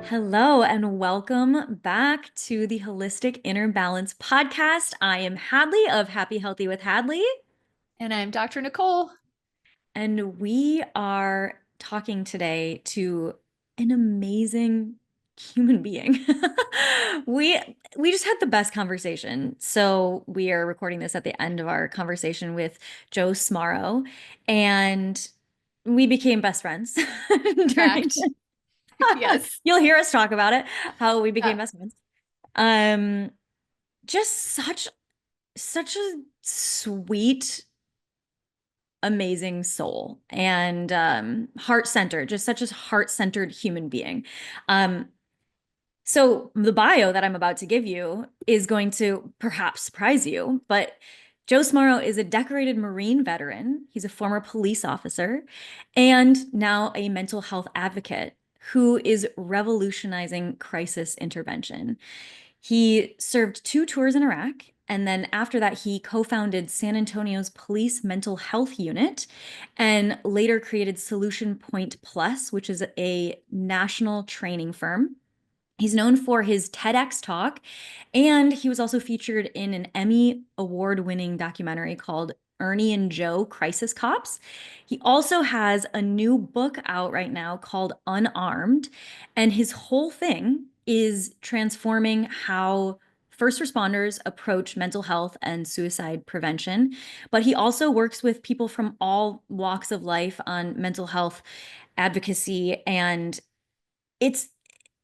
Hello and welcome back to the Holistic Inner Balance podcast. I am Hadley of Happy Healthy with Hadley, And I'm Dr. Nicole. and we are talking today to an amazing human being. We we just had the best conversation. So we are recording this at the end of our conversation with Joe Smarro, and we became best friends during Fact. Yes. You'll hear us talk about it, how we became Yeah. best friends. Um, just such a sweet, amazing soul and heart-centered, just such a heart-centered human being. Um, so the bio that I'm about to give you is going to perhaps surprise you, but Joe Smarro is a decorated Marine veteran. He's a former police officer and now a mental health advocate who is revolutionizing crisis intervention. He served 2 tours in Iraq, and then after that, he co-founded San Antonio's Police Mental Health Unit and later created SolutionPoint Plus, which is a national training firm. He's known for his TEDx talk, and he was also featured in an Emmy award-winning documentary called Ernie and Joe Crisis Cops. He also has a new book out right now called Unarmed, and his whole thing is transforming how first responders approach mental health and suicide prevention. But he also works with people from all walks of life on mental health advocacy, and it's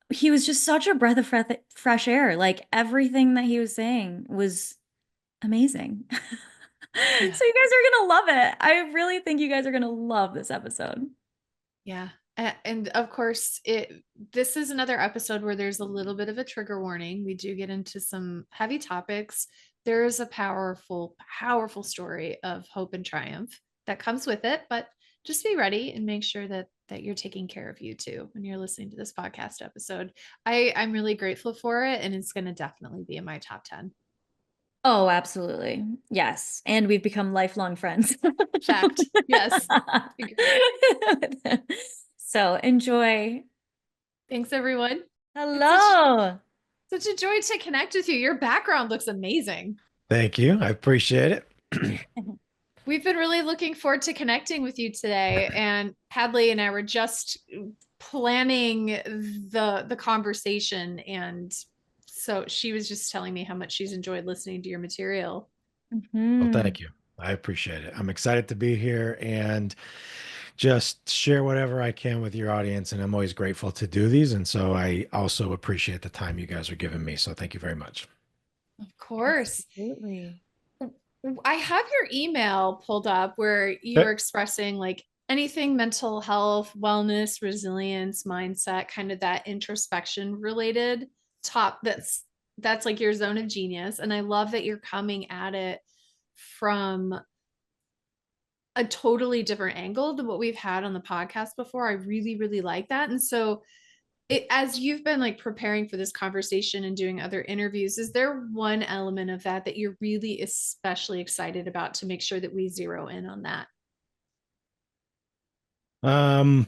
he was just such a breath of fresh air. Like everything that he was saying was amazing. Yeah. So you guys are gonna love it. I really think you guys are gonna love this episode. Yeah. And of course, this is another episode where there's a little bit of a trigger warning. We do get into some heavy topics. There is a powerful, powerful story of hope and triumph that comes with it, but just be ready and make sure that you're taking care of you too when you're listening to this podcast episode. I'm really grateful for it, and it's going to definitely be in my top 10. Oh, absolutely. Yes. And we've become lifelong friends. Fact. Yes. Agree. So enjoy. Thanks, everyone. It's Hello. such a joy to connect with you. Your background looks amazing. Thank you. I appreciate it. We've been really looking forward to connecting with you today. And Hadley and I were just planning the conversation. And so she was just telling me how much she's enjoyed listening to your material. Well, Mhm. thank you. I appreciate it. I'm excited to be here and just share whatever I can with your audience. And I'm always grateful to do these. And so I also appreciate the time you guys are giving me. So thank you very much. Of course. Absolutely. I have your email pulled up where you Okay. were expressing like anything mental health, wellness, resilience, mindset, kind of that introspection related top that's like your zone of genius. And I love that you're coming at it from a totally different angle than what we've had on the podcast before. I really, really like that. And so as you've been like preparing for this conversation and doing other interviews, is there one element of that you're really especially excited about to make sure that we zero in on that? Um,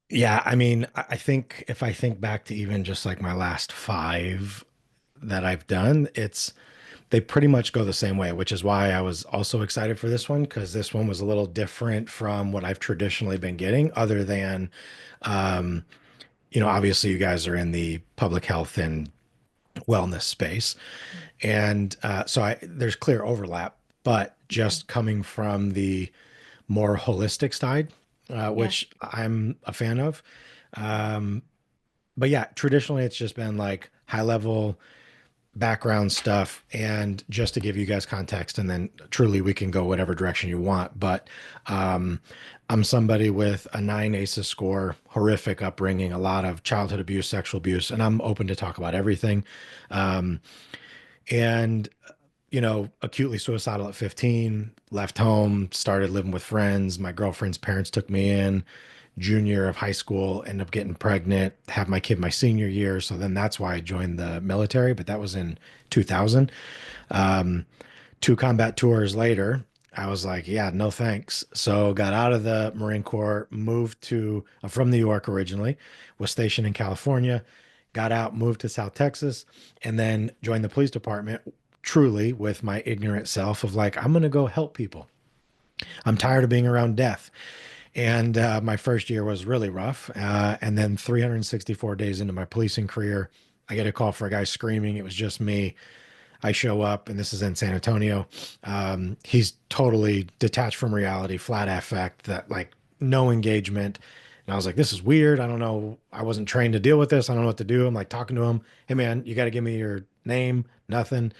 yeah, I mean, I think if I think back to even just like my last five that I've done, they pretty much go the same way, which is why I was also excited for this one because this one was a little different from what I've traditionally been getting, other than, um, obviously you guys are in the public health and wellness space, and so there's clear overlap, but just coming from the more holistic side, Yeah. which I'm a fan of. Um, but yeah, traditionally it's just been like high level background stuff. And just to give you guys context, and then truly we can go whatever direction you want. But um, I'm somebody with a 9 ACEs score, horrific upbringing, a lot of childhood abuse, sexual abuse, and I'm open to talk about everything. Um, and acutely suicidal at 15, left home, started living with friends. My girlfriend's parents took me in junior of high school, ended up getting pregnant, have my kid my senior year. So then that's why I joined the military, but that was in 2000. Um, 2 combat tours later, I was like, yeah, no thanks. So got out of the Marine Corps, moved to, I'm from New York originally, was stationed in California, got out, moved to South Texas, and then joined the police department truly with my ignorant self of like, I'm going to go help people. I'm tired of being around death. And my first year was really rough. And then 364 days into my policing career, I get a call for a guy screaming. It was just me. I show up, and this is in San Antonio. He's totally detached from reality, flat affect, that like no engagement. And I was like, this is weird. I don't know. I wasn't trained to deal with this. I don't know what to do. I'm like talking to him. Hey, man, you got to give me your name. Nothing.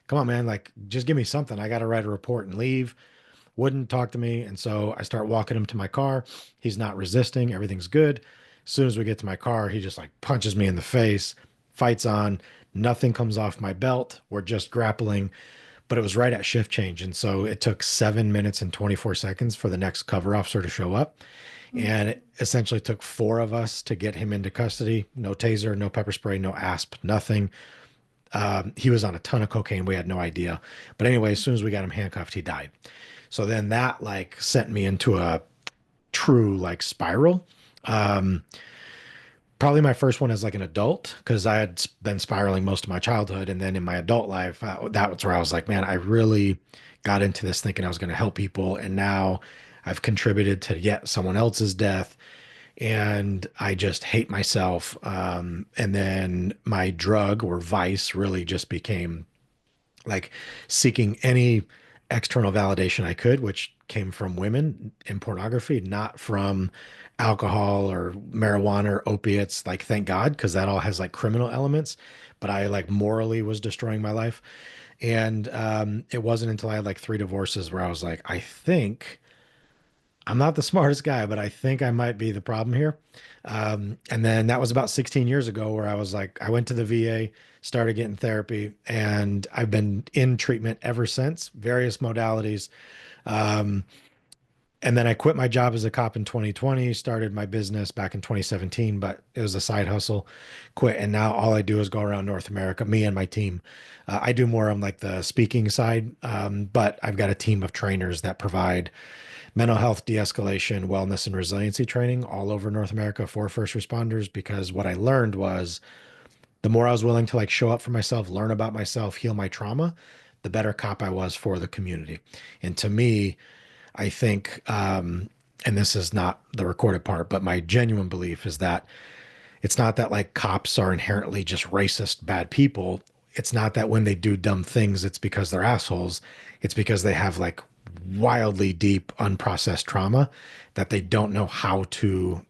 Come on, man. Like, just give me something. I got to write a report and leave. Wouldn't talk to me. And so I start walking him to my car. He's not resisting. Everything's good. As soon as we get to my car, he just like punches me in the face, fights on. Nothing comes off my belt. We're just grappling, but it was right at shift change. And so it took 7 minutes and 24 seconds for the next cover officer to show up. And it essentially took four of us to get him into custody. No taser, no pepper spray, no ASP, nothing. He was on a ton of cocaine. We had no idea. But anyway, as soon as we got him handcuffed, he died. So then that like sent me into a true like spiral. Um, Probably my first one as like an adult because I had been spiraling most of my childhood, and then in my adult life, that was where I was like, man, I really got into this thinking I was going to help people, and now I've contributed to yet someone else's death, and I just hate myself. And then my drug or vice really just became like seeking any external validation I could, which came from women in pornography, not from alcohol or marijuana or opiates. Like, thank God, because that all has like criminal elements. But I like morally was destroying my life. And it wasn't until I had like three divorces where I was like, I think I'm not the smartest guy, but I think I might be the problem here. And then that was about 16 years ago where I was like, I went to the VA, started getting therapy, and I've been in treatment ever since, various modalities. Um, and then I quit my job as a cop in 2020, started my business back in 2017, but it was a side hustle, quit. And now all I do is go around North America, me and my team. I do more on like the speaking side, but I've got a team of trainers that provide mental health de-escalation, wellness, and resiliency training all over North America for first responders. Because what I learned was the more I was willing to like show up for myself, learn about myself, heal my trauma, the better cop I was for the community. And to me, I think, and this is not the recorded part, but my genuine belief is that it's not that like cops are inherently just racist, bad people. It's not that when they do dumb things, it's because they're assholes. It's because they have like wildly deep, unprocessed trauma that they don't know how to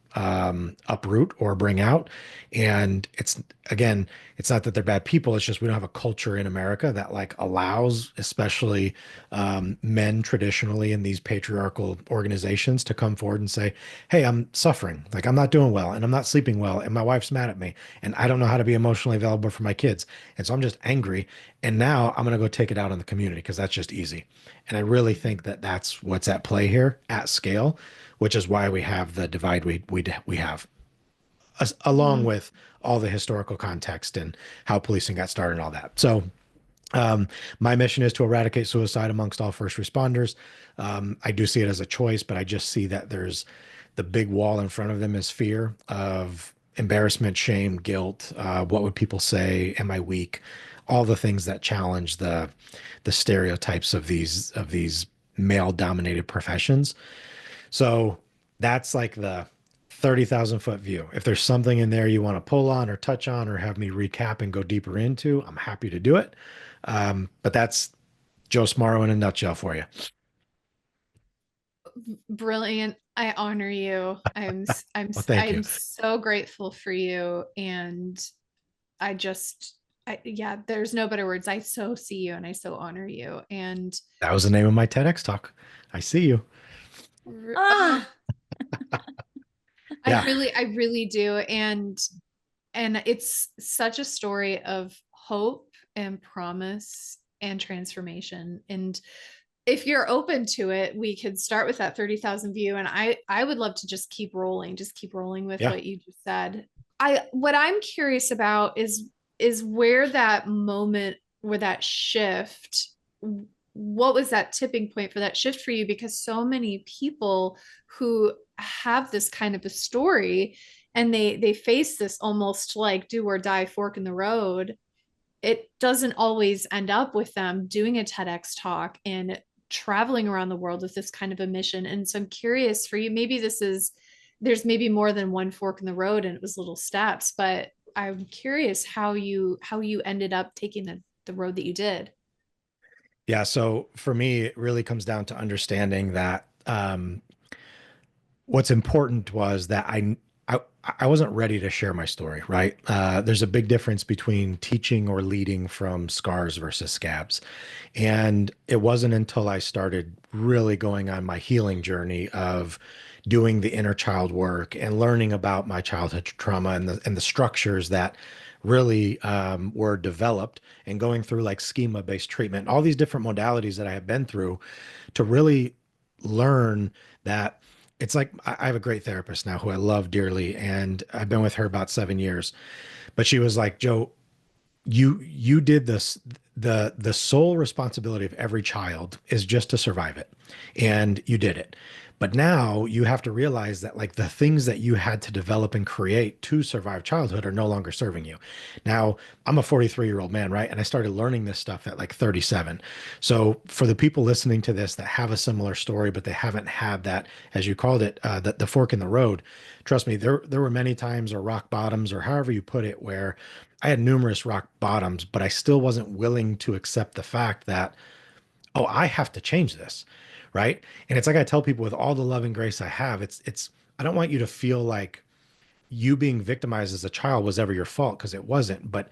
uproot or bring out. And it's, again, it's not that they're bad people. It's just we don't have a culture in America that like allows, especially men traditionally in these patriarchal organizations, to come forward and say, hey, I'm suffering. Like, I'm not doing well and I'm not sleeping well. And my wife's mad at me and I don't know how to be emotionally available for my kids. And so I'm just angry. And now I'm going to go take it out on the community because that's just easy. And I really think that that's what's at play here at scale, which is why we have the divide we have, along Mhm. with all the historical context and how policing got started and all that. So um, my mission is to eradicate suicide amongst all first responders. I do see it as a choice, but I just see that there's the big wall in front of them is fear of embarrassment, shame, guilt. What would people say? Am I weak? All the things that challenge the stereotypes of these male dominated professions. So that's like the 30,000-foot view. If there's something in there you want to pull on or touch on or have me recap and go deeper into, I'm happy to do it. But that's Joe Smarro in a nutshell for you. Brilliant. I honor you. Well, thank you. I'm so grateful for you. And I just, yeah, there's no better words. I so see you and I so honor you. And That was the name of my TEDx talk. I see you. oh, Ah, Yeah. I really do. And it's such a story of hope and promise and transformation. And if you're open to it, we could start with that 30,000 view. And I would love to just keep rolling with Yeah. what you just said. What I'm curious about is where that moment, where that shift, what was that tipping point for that shift for you? Because so many people who have this kind of a story and they face this almost like do or die fork in the road, it doesn't always end up with them doing a TEDx talk and traveling around the world with this kind of a mission. And so I'm curious for you, maybe there's maybe more than one fork in the road and it was little steps, but I'm curious how you ended up taking the road that you did. Yeah, so for me, it really comes down to understanding that what's important was that I I wasn't ready to share my story, right? There's a big difference between teaching or leading from scars versus scabs. And it wasn't until I started really going on my healing journey of doing the inner child work and learning about my childhood trauma and the structures that really were developed and going through like schema-based treatment, all these different modalities that I have been through to really learn that it's like I have a great therapist now who I love dearly, and I've been with her about 7 years. But she was like, Joe, you did this. The sole responsibility of every child is just to survive it, and you did it. But now you have to realize that like the things that you had to develop and create to survive childhood are no longer serving you. Now, I'm a 43-year-old man, right? And I started learning this stuff at like 37. So for the people listening to this that have a similar story, but they haven't had that, as you called it, the fork in the road, trust me, there were many times or rock bottoms or however you put it, where I had numerous rock bottoms, but I still wasn't willing to accept the fact that, oh, I have to change this, right? And it's like I tell people with all the love and grace I have, I don't want you to feel like you being victimized as a child was ever your fault because it wasn't. But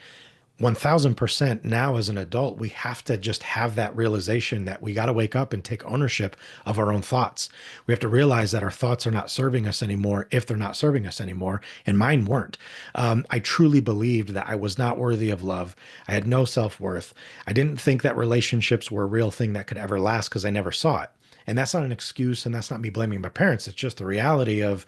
1000% now as an adult, we have to just have that realization that we got to wake up and take ownership of our own thoughts. We have to realize that our thoughts are not serving us anymore if they're not serving us anymore. And mine weren't. I truly believed that I was not worthy of love. I had no self-worth. I didn't think that relationships were a real thing that could ever last because I never saw it. And that's not an excuse, and that's not me blaming my parents. It's just the reality of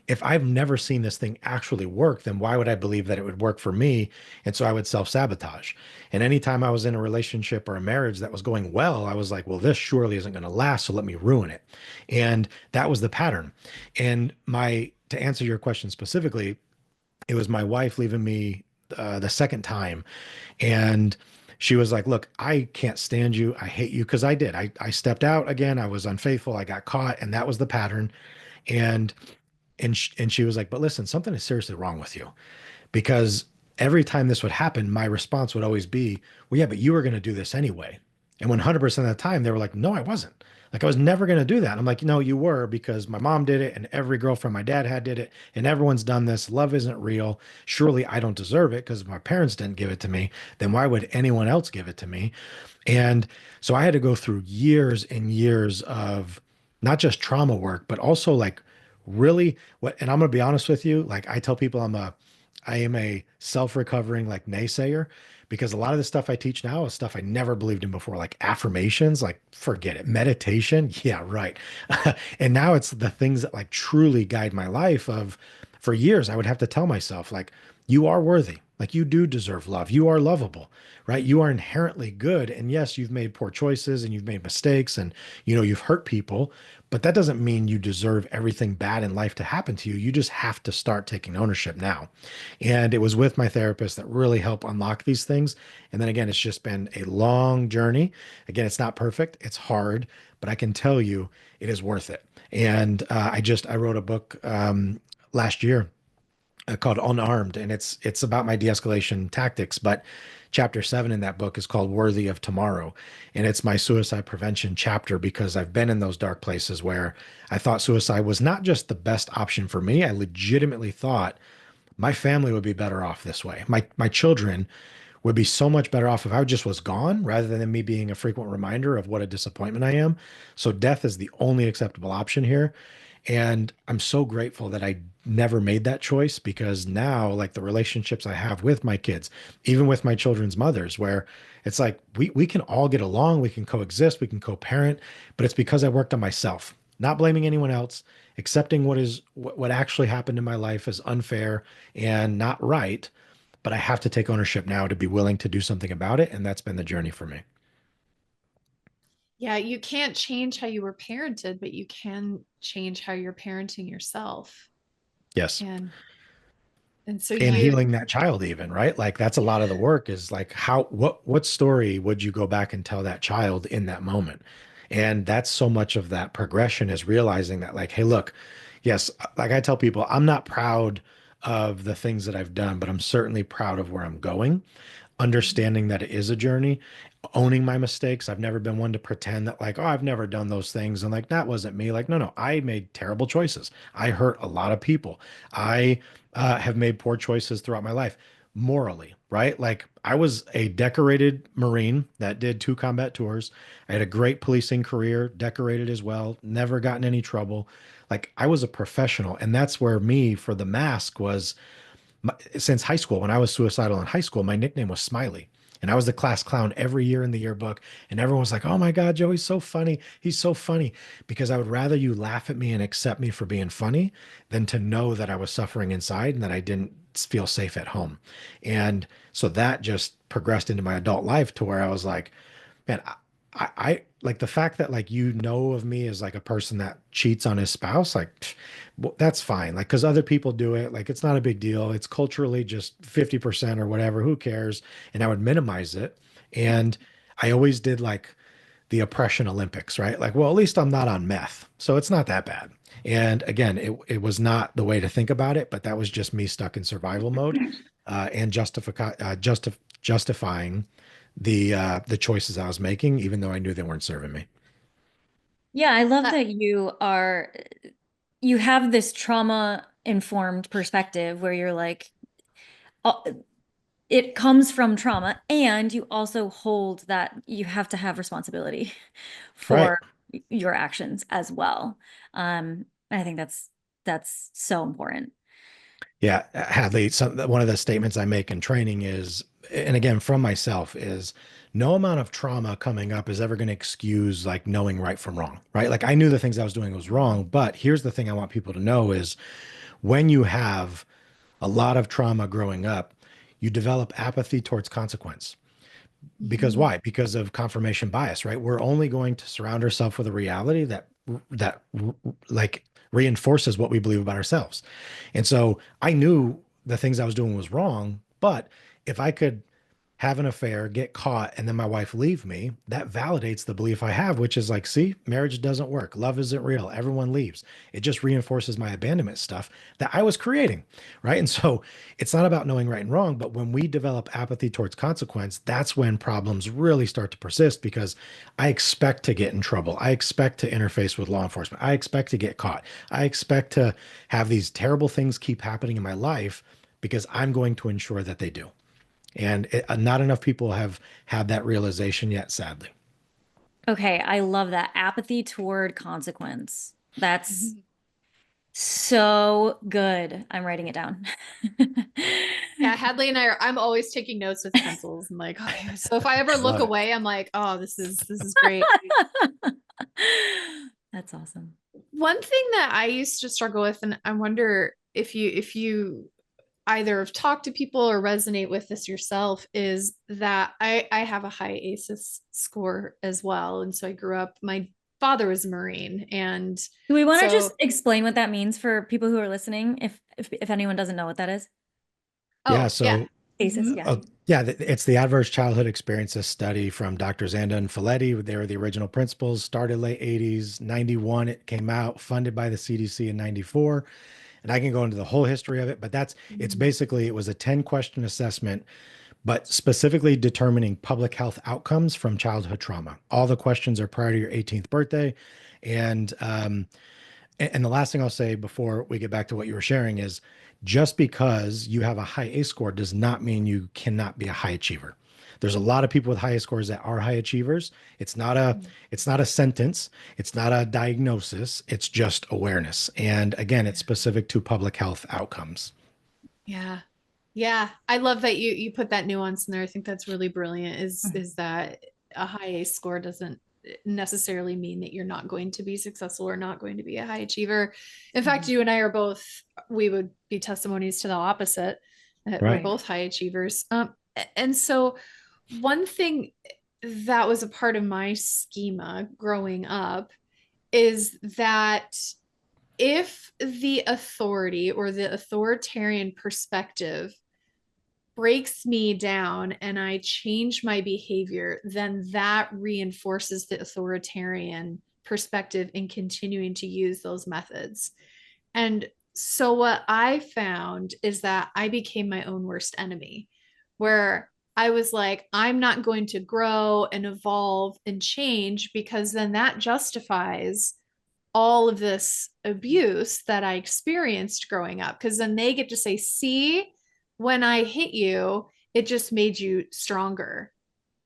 if I've never seen this thing actually work, then why would I believe that it would work for me? And so I would self-sabotage. And anytime I was in a relationship or a marriage that was going well, I was like, well, this surely isn't going to last, so let me ruin it. And that was the pattern. And to answer your question specifically, it was my wife leaving me the second time. And she was like, look, I can't stand you. I hate you because I did. I stepped out again. I was unfaithful. I got caught. And that was the pattern. And and she was like, but listen, something is seriously wrong with you. Because every time this would happen, my response would always be, well, yeah, but you were going to do this anyway. And 100% of the time, they were like, no, I wasn't. Like, I was never going to do that. And I'm like, no, you were, because my mom did it and every girlfriend my dad had did it and everyone's done this. Love isn't real. Surely I don't deserve it because my parents didn't give it to me. Then why would anyone else give it to me? And so I had to go through years and years of not just trauma work, but also like really what, and I'm going to be honest with you, like I tell people I am a self-recovering like naysayer because a lot of the stuff I teach now is stuff I never believed in before, like affirmations, like forget it. Meditation, yeah, right. And now it's the things that like truly guide my life of for years I would have to tell myself like you are worthy. Like you do deserve love. You are lovable, right? You are inherently good. And yes, you've made poor choices and you've made mistakes and you've hurt people, but that doesn't mean you deserve everything bad in life to happen to you. You just have to start taking ownership now. And it was with my therapist that really helped unlock these things. And then again, it's just been a long journey. Again, it's not perfect, it's hard, but I can tell you it is worth it. And I wrote a book last year called Unarmed, and it's about my de-escalation tactics. But chapter 7 in that book is called Worthy of Tomorrow, and it's my suicide prevention chapter because I've been in those dark places where I thought suicide was not just the best option for me. I legitimately thought my family would be better off this way. My children would be so much better off if I just was gone rather than me being a frequent reminder of what a disappointment I am. So death is the only acceptable option here. And I'm so grateful that I never made that choice because now, like the relationships I have with my kids, even with my children's mothers, where it's like we can all get along, we can coexist, we can co-parent, but it's because I worked on myself, not blaming anyone else, accepting what actually happened in my life as unfair and not right. But I have to take ownership now to be willing to do something about it. And that's been the journey for me. Yeah, you can't change how you were parented, but you can change how you're parenting yourself. Yes. And so And you, healing that child even, right? Like that's a lot of the yeah. work is like what story would you go back and tell that child in that moment? And that's so much of that progression is realizing that like, hey, look, yes, like I tell people, I'm not proud of the things that I've done, but I'm certainly proud of where I'm going, understanding that it is a journey, owning my mistakes. I've never been one to pretend that like, oh, I've never done those things and like that wasn't me. Like, no, no, I made terrible choices. I hurt a lot of people. I have made poor choices throughout my life morally, right? Like I was a decorated Marine that did 2 combat tours. I had a great policing career, decorated as well, never got in any trouble. Like I was a professional. And that's where me for the mask was since high school. When I was suicidal in high school, my nickname was Smiley. And I was the class clown every year in the yearbook. And everyone was like, oh my God, Joey's so funny. He's so funny. Because I would rather you laugh at me and accept me for being funny than to know that I was suffering inside and that I didn't feel safe at home. And so that just progressed into my adult life to where I was like, man, I like the fact that like you know of me as like a person that cheats on his spouse, like well, that's fine. Like because other people do it, like it's not a big deal. It's culturally just 50% or whatever. Who cares? And I would minimize it. And I always did like the oppression Olympics, right? Like, well, at least I'm not on meth, so it's not that bad. And again, it was not the way to think about it, but that was just me stuck in survival mode and justifying the choices I was making, even though I knew they weren't serving me. Yeah, I love That, that you have this trauma informed perspective where you're like, uh, it comes from trauma, and you also hold that you have to have responsibility Right. for your actions as well. I think that's so important. Yeah, Hadley, one of the statements I make in training is, and again, from myself, is no amount of trauma coming up is ever going to excuse like knowing right from wrong, right? Like I knew the things I was doing was wrong, but here's the thing I want people to know is when you have a lot of trauma growing up, you develop apathy towards consequence. Because mhm. why? Because of confirmation bias, right? We're only going to surround ourselves with a reality that like reinforces what we believe about ourselves. And so I knew the things I was doing was wrong, but if I could have an affair, get caught, and then my wife leave me, that validates the belief I have, which is like, see, marriage doesn't work. Love isn't real. Everyone leaves. It just reinforces my abandonment stuff that I was creating. Right. And so it's not about knowing right and wrong, but when we develop apathy towards consequence, that's when problems really start to persist because I expect to get in trouble. I expect to interface with law enforcement. I expect to get caught. I expect to have these terrible things keep happening in my life because I'm going to ensure that they do. And not enough people have had that realization yet, sadly. Okay, I love that apathy toward consequence. That's Mhm. so good. I'm writing it down. Yeah, Hadley and I'm always taking notes with pencils. I'm like, okay, so if I ever look Love it. away, I'm like, oh, this is great. That's awesome. One thing that I used to struggle with, and I wonder if you either have talked to people or resonate with this yourself, is that I have a high ACEs score as well. And so I grew up, my father was a Marine. And Do we want to just so, explain what that means for people who are listening, if anyone doesn't know what that is? Yeah. oh, yeah. So, ACEs, Mhm. yeah. yeah, it's the Adverse Childhood Experiences study from Dr. Zanda and Folletti. They were the original principals, started late 80s, 91. It came out, funded by the CDC in 94. And I can go into the whole history of it, but it's Mhm. basically, it was a 10-question assessment, but specifically determining public health outcomes from childhood trauma. All the questions are prior to your 18th birthday. And and the last thing I'll say before we get back to what you were sharing is just because you have a high A score does not mean you cannot be a high achiever. There's a lot of people with high scores that are high achievers. It's not a sentence, it's not a diagnosis, it's just awareness. And again, it's specific to public health outcomes. Yeah. Yeah. I love that you put that nuance in there. I think that's really brilliant is that a high A score doesn't necessarily mean that you're not going to be successful or not going to be a high achiever. In fact, Mhm. you and I are both, we would be testimonies to the opposite. That we're Right. Right. both high achievers. And so one thing that was a part of my schema growing up, is that if the authority or the authoritarian perspective breaks me down and I change my behavior, then that reinforces the authoritarian perspective in continuing to use those methods. And so what I found is that I became my own worst enemy, where I was like, I'm not going to grow and evolve and change, because then that justifies all of this abuse that I experienced growing up. Because then they get to say, see, when I hit you, it just made you stronger.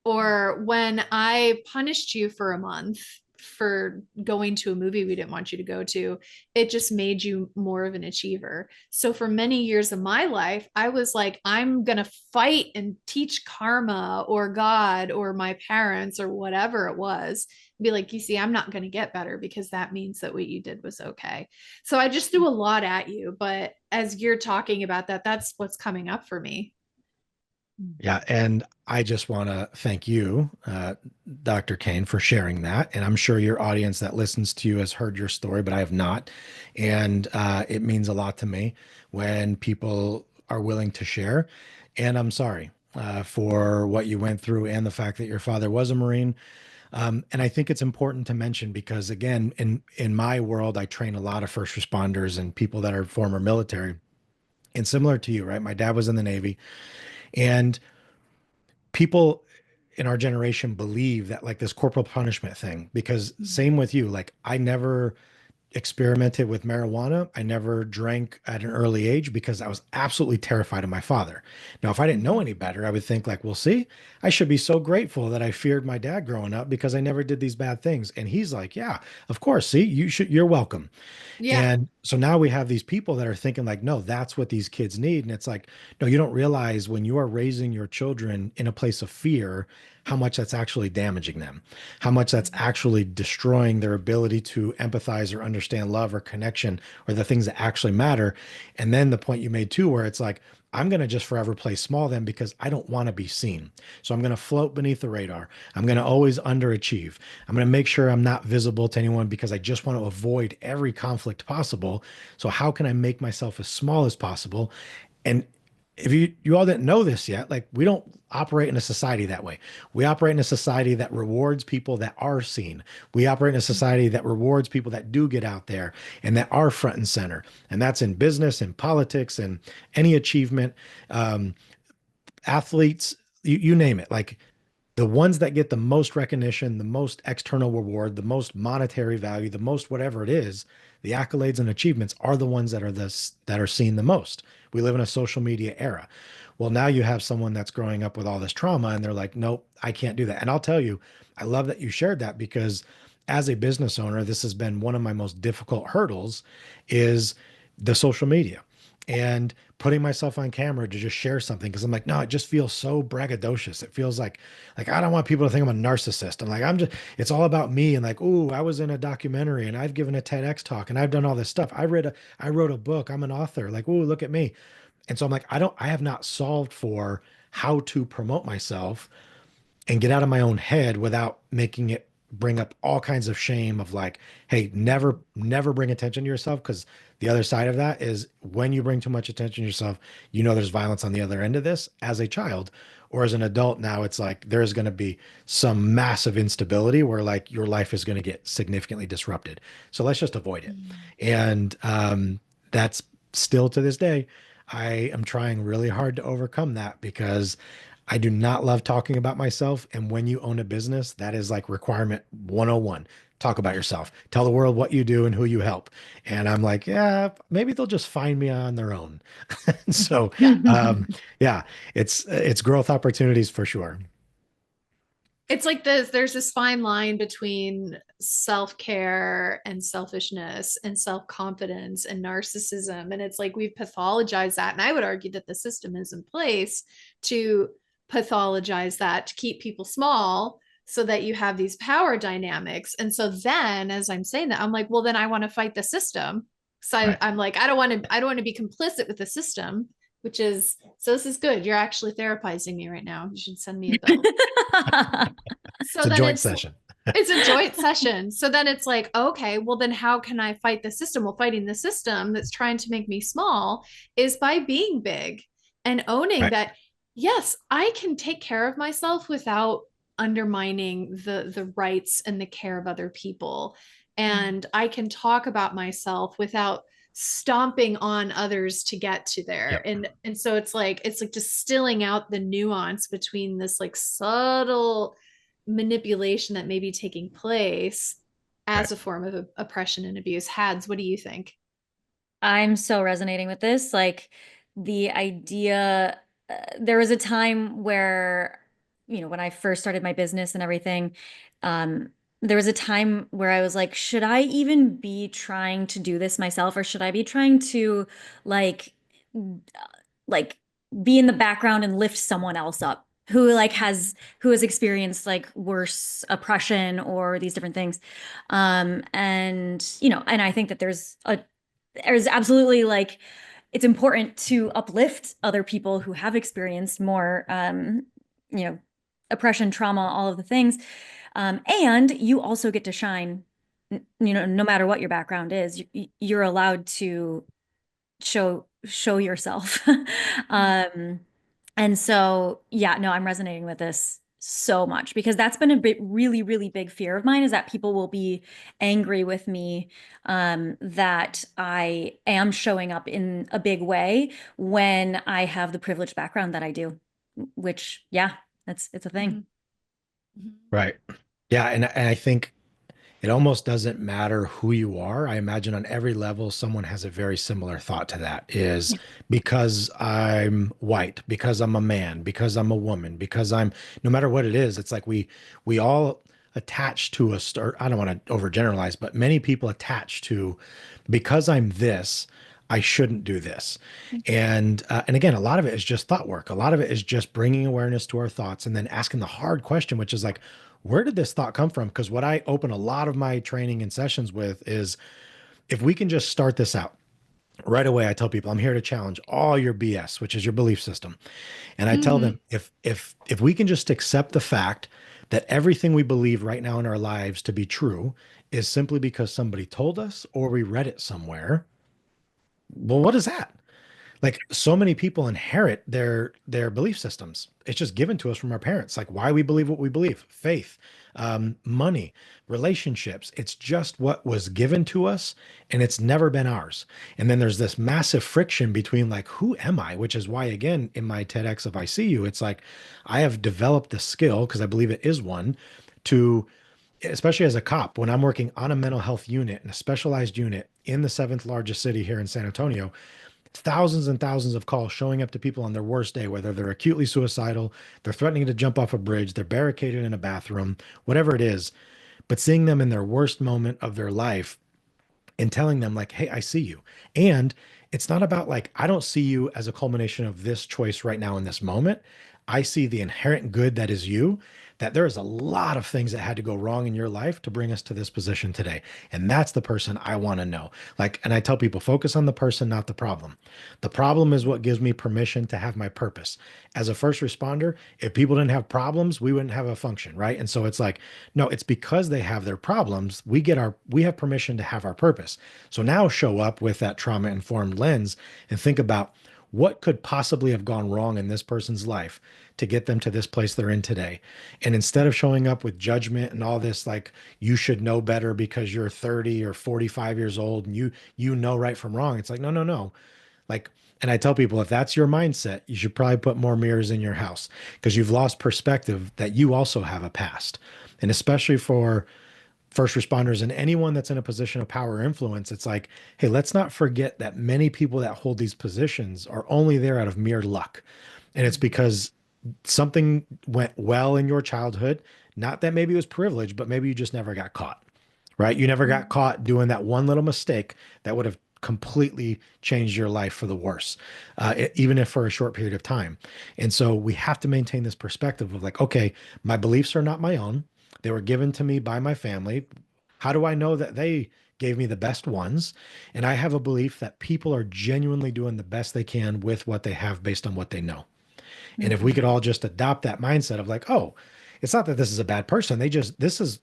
Or when I punished you for a month for going to a movie we didn't want you to go to, it just made you more of an achiever. So for many years of my life, I was like, I'm going to fight and teach karma or God or my parents or whatever it was. Be like, you see, I'm not going to get better because that means that what you did was okay. So I just threw a lot at you. But as you're talking about that, that's what's coming up for me. Yeah, and I just want to thank you, Dr. Kane, for sharing that. And I'm sure your audience that listens to you has heard your story, but I have not. And it means a lot to me when people are willing to share. And I'm sorry for what you went through and the fact that your father was a Marine. And I think it's important to mention because, again, in my world, I train a lot of first responders and people that are former military. And similar to you, right? My dad was in the Navy, and people in our generation believe that like this corporal punishment thing, because same with you, like I never experimented with marijuana. I never drank at an early age because I was absolutely terrified of my father. Now, if I didn't know any better, I would think like, well, see, I should be so grateful that I feared my dad growing up because I never did these bad things. And he's like, yeah, of course. See, you're welcome. Yeah. And so now we have these people that are thinking like, no, that's what these kids need. And it's like, no, you don't realize when you are raising your children in a place of fear, how much that's actually damaging them, how much that's actually destroying their ability to empathize or understand love or connection or the things that actually matter. And then the point you made too, where it's like, I'm going to just forever play small then because I don't want to be seen. So I'm going to float beneath the radar. I'm going to always underachieve. I'm going to make sure I'm not visible to anyone because I just want to avoid every conflict possible. So how can I make myself as small as possible? And if you all didn't know this yet, like we don't operate in a society that way. We operate in a society that rewards people that are seen. We operate in a society that rewards people that do get out there and that are front and center. And that's in business and politics and any achievement, um, athletes, you name it. Like the ones that get the most recognition, the most external reward, the most monetary value, the most whatever it is, the accolades and achievements are the ones that are that are seen the most. We live in a social media era. Well, now you have someone that's growing up with all this trauma and they're like, nope, I can't do that. And I'll tell you, I love that you shared that because as a business owner, this has been one of my most difficult hurdles is the social media and putting myself on camera to just share something because I'm like, no, it just feels so braggadocious. It feels like I don't want people to think I'm a narcissist. I'm like, I'm just it's all about me and like, ooh, I was in a documentary and I've given a TEDx talk and I've done all this stuff. I wrote a book. I'm an author. Like, ooh, look at me. And so I'm like, I have not solved for how to promote myself and get out of my own head without making it bring up all kinds of shame of like, hey, never bring attention to yourself. Because the other side of that is when you bring too much attention to yourself, you know, there's violence on the other end of this as a child or as an adult. Now it's like there's going to be some massive instability where like your life is going to get significantly disrupted. So let's just avoid it. And that's still to this day, I am trying really hard to overcome that because I do not love talking about myself. And when you own a business, that is like requirement 101. Talk about yourself. Tell the world what you do and who you help. And I'm like, yeah, maybe they'll just find me on their own. So, Yeah. yeah, it's growth opportunities for sure. It's like there's this fine line between self-care and selfishness and self-confidence and narcissism. And it's like we've pathologized that. And I would argue that the system is in place to pathologize that, to keep people small so that you have these power dynamics. And so then as I'm saying that, I'm like, well, then I want to fight the system. So Right. I'm like, I don't want to be complicit with the system. which is, so this is good. You're actually therapizing me right now. You should send me a bill. It's So a then joint session. it's a joint session. So then it's like, okay, well then how can I fight the system? Well, fighting the system that's trying to make me small is by being big and owning Right. that, yes, I can take care of myself without undermining the rights and the care of other people. And I can talk about myself without stomping on others to get to there. Yep. And so it's like distilling out the nuance between this like subtle manipulation that may be taking place Right. as a form of oppression and abuse. Hads, what do you think? I'm so resonating with this. Like the idea, there was a time where, when I first started my business and everything, um, there was a time where I was like, should I even be trying to do this myself, or should I be trying to like, like be in the background and lift someone else up who has experienced like worse oppression or these different things. And I think that there's absolutely like it's important to uplift other people who have experienced more you know oppression, trauma, all of the things. And you also get to shine, no matter what your background is. You're allowed to show yourself. um and so yeah, no, I'm resonating with this so much because that's been a really, really big fear of mine, is that people will be angry with me, that I am showing up in a big way when I have the privileged background that I do, which, yeah, it's a thing. Mhm. Mhm. Right. Yeah. And I think it almost doesn't matter who you are. I imagine on every level, someone has a very similar thought to that is Yeah. because I'm white, because I'm a man, because I'm a woman, because I'm no matter what it is, it's like we all attach to a star. I don't want to overgeneralize, but many people attach to because I'm this, I shouldn't do this. And again, a lot of it is just thought work. A lot of it is just bringing awareness to our thoughts and then asking the hard question, which is like, where did this thought come from? Because what I open a lot of my training and sessions with is if we can just start this out right away, I tell people I'm here to challenge all your BS, which is your belief system. And I tell Mhm. them if we can just accept the fact that everything we believe right now in our lives to be true is simply because somebody told us or we read it somewhere, well, what is that? Like so many people inherit their belief systems. It's just given to us from our parents. Like why we believe what we believe, faith, money, relationships. It's just what was given to us, and it's never been ours. And then there's this massive friction between like who am I, which is why again in my TEDx of I see you, it's like I have developed the skill because I believe it is one to especially as a cop, when I'm working on a mental health unit and a specialized unit in the seventh largest city here in San Antonio, thousands and thousands of calls showing up to people on their worst day, whether they're acutely suicidal, they're threatening to jump off a bridge, they're barricaded in a bathroom, whatever it is, but seeing them in their worst moment of their life and telling them like, hey, I see you. And it's not about like, I don't see you as a culmination of this choice right now in this moment. I see the inherent good that is you, that there is a lot of things that had to go wrong in your life to bring us to this position today. And that's the person I want to know. Like, and I tell people, focus on the person, not the problem. The problem is what gives me permission to have my purpose. As a first responder, if people didn't have problems, we wouldn't have a function, right? And so it's like, no, it's because they have their problems, we have permission to have our purpose. So now show up with that trauma informed lens and think about what could possibly have gone wrong in this person's life to get them to this place they're in today. And instead of showing up with judgment and all this like you should know better because you're 30 or 45 years old and you know right from wrong, it's like no, no, no. Like, and I tell people if that's your mindset, you should probably put more mirrors in your house because you've lost perspective that you also have a past. And especially for first responders and anyone that's in a position of power or influence, it's like, hey, let's not forget that many people that hold these positions are only there out of mere luck. And it's because something went well in your childhood. Not that maybe it was privilege, but maybe you just never got caught, right? You never got caught doing that one little mistake that would have completely changed your life for the worse, even if for a short period of time. And so we have to maintain this perspective of like, okay, my beliefs are not my own. They were given to me by my family. How do I know that they gave me the best ones. And I have a belief that people are genuinely doing the best they can with what they have based on what they know. And if we Mhm. could all just adopt that mindset of like, oh, it's not that this is a bad person. They just this is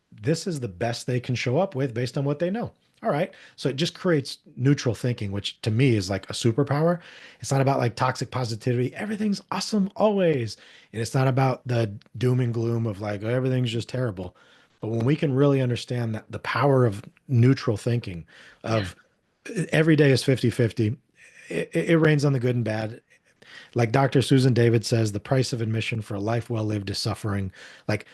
the best they can show up with based on what they know. All right. So it just creates neutral thinking, which to me is like a superpower. It's not about like toxic positivity. Everything's awesome always. And it's not about the doom and gloom of like, oh, everything's just terrible. But when we can really understand that the power of neutral thinking, Yeah. of every day is 50-50, it rains on the good and bad. Like Dr. Susan David says, the price of admission for a life well lived is suffering. Like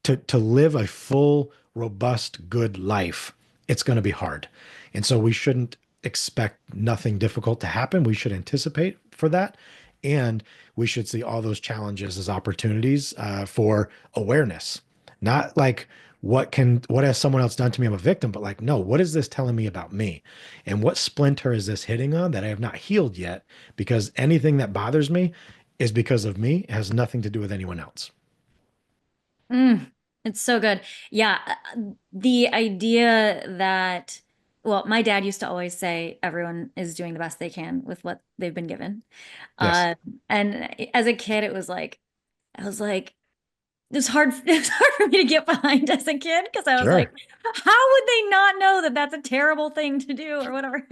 to live a full, robust, good life, it's going to be hard. And so we shouldn't expect nothing difficult to happen. We should anticipate for that. And we should see all those challenges as opportunities for awareness, not like what has someone else done to me? I'm a victim, but like, no, what is this telling me about me? And what splinter is this hitting on that I have not healed yet? Because anything that bothers me is because of me. It has nothing to do with anyone else. Mm, it's so good. Yeah, the idea that, well, my dad used to always say everyone is doing the best they can with what they've been given. Yes, Uh, and as a kid, it was like, I was like, it's hard, it's hard for me to get behind as a kid because I was like, sure. how would they not know that that's a terrible thing to do or whatever?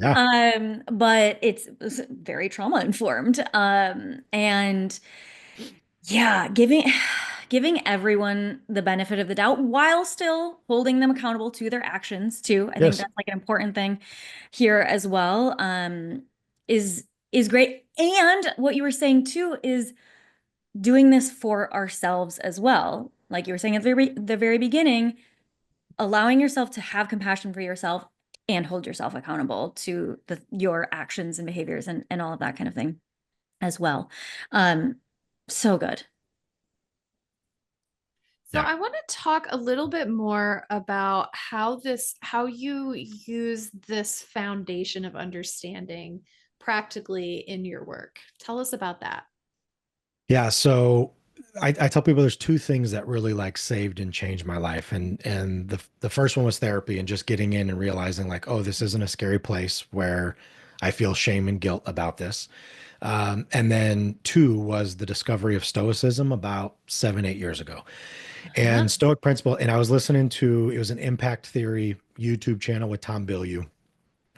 Yeah. But it was very trauma informed. And yeah, giving everyone the benefit of the doubt while still holding them accountable to their actions too. I think Yes. that's like an important thing here as well. Is great. And what you were saying too is doing this for ourselves as well. Like you were saying at the very beginning, allowing yourself to have compassion for yourself and hold yourself accountable to your actions and behaviors and all of that kind of thing as well. Um, so good. So Yeah. I want to talk a little bit more about how you use this foundation of understanding practically in your work. Tell us about that. Yeah. So I tell people there's two things that really like saved and changed my life. And the first one was therapy and just getting in and realizing like, oh, this isn't a scary place where I feel shame and guilt about this. And then two was the discovery of Stoicism about 7, 8 years ago. Uh-huh. And Stoic principle, and I was listening to it was an impact theory YouTube channel with Tom Bilyeu,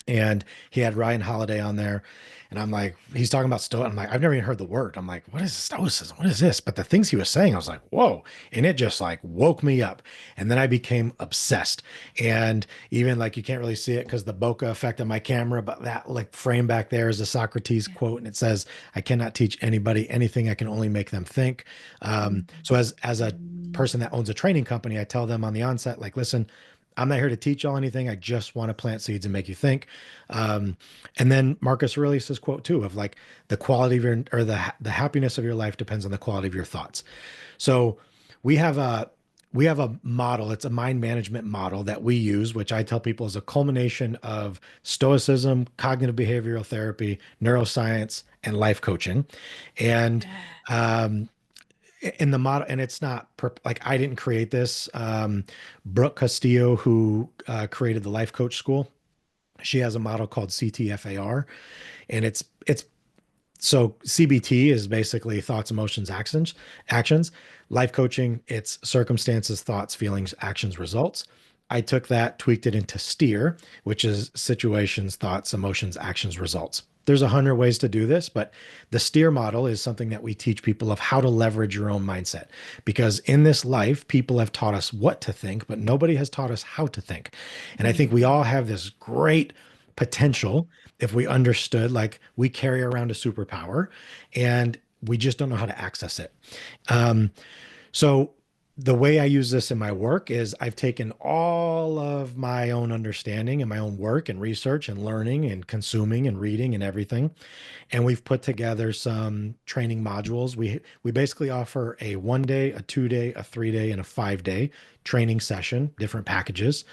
and he had Ryan Holiday on there. And I'm like, he's talking about Stoic. I'm like, I've never even heard the word. I'm like, what is Stoicism? What is this? But the things he was saying, I was like, whoa. And it just like woke me up. And then I became obsessed. And even like, you can't really see it because the bokeh effect on my camera, but that like frame back there is a Socrates Yeah. quote. And it says, I cannot teach anybody anything. I can only make them think. So as a person that owns a training company, I tell them on the onset, like, listen, I'm not here to teach y'all anything. I just want to plant seeds and make you think. Um, and then Marcus Aurelius's quote too of like the quality of your or the happiness of your life depends on the quality of your thoughts. So we have a we have a model. It's a mind management model that we use, which I tell people is a culmination of stoicism, cognitive behavioral therapy, neuroscience, and life coaching. And Yeah. um, in the model, and it's not like I didn't create this. Brooke Castillo, who created the life coach school, she has a model called CTFAR, and it's so CBT is basically thoughts, emotions, actions. Life coaching, it's circumstances, thoughts, feelings, actions, results. I took that, tweaked it into STEER, which is situations, thoughts, emotions, actions, results. There's 100 ways to do this, but the STEER model is something that we teach people of how to leverage your own mindset. Because in this life, people have taught us what to think, but nobody has taught us how to think. And I think we all have this great potential if we understood like we carry around a superpower and we just don't know how to access it. Um, so the way I use this in my work is I've taken all of my own understanding and my own work and research and learning and consuming and reading and everything, and we've put together some training modules. We basically offer a 1 day, a 2 day, a 3 day, and a 5 day training session, different packages.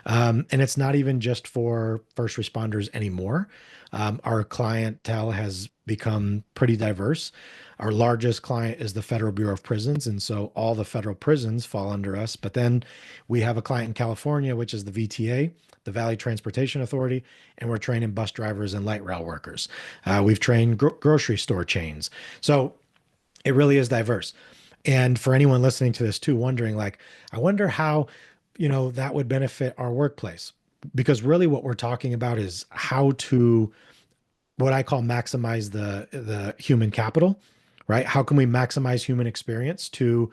And it's not even just for first responders anymore. Our clientele has become pretty diverse. Our largest client is the Federal Bureau of Prisons. And so all the federal prisons fall under us. But then we have a client in California, which is the VTA, the Valley Transportation Authority, and we're training bus drivers and light rail workers. We've trained grocery store chains. So it really is diverse. And for anyone listening to this too, wondering like, I wonder how, that would benefit our workplace. Because really what we're talking about is how to what I call maximize the human capital, right? How can we maximize human experience to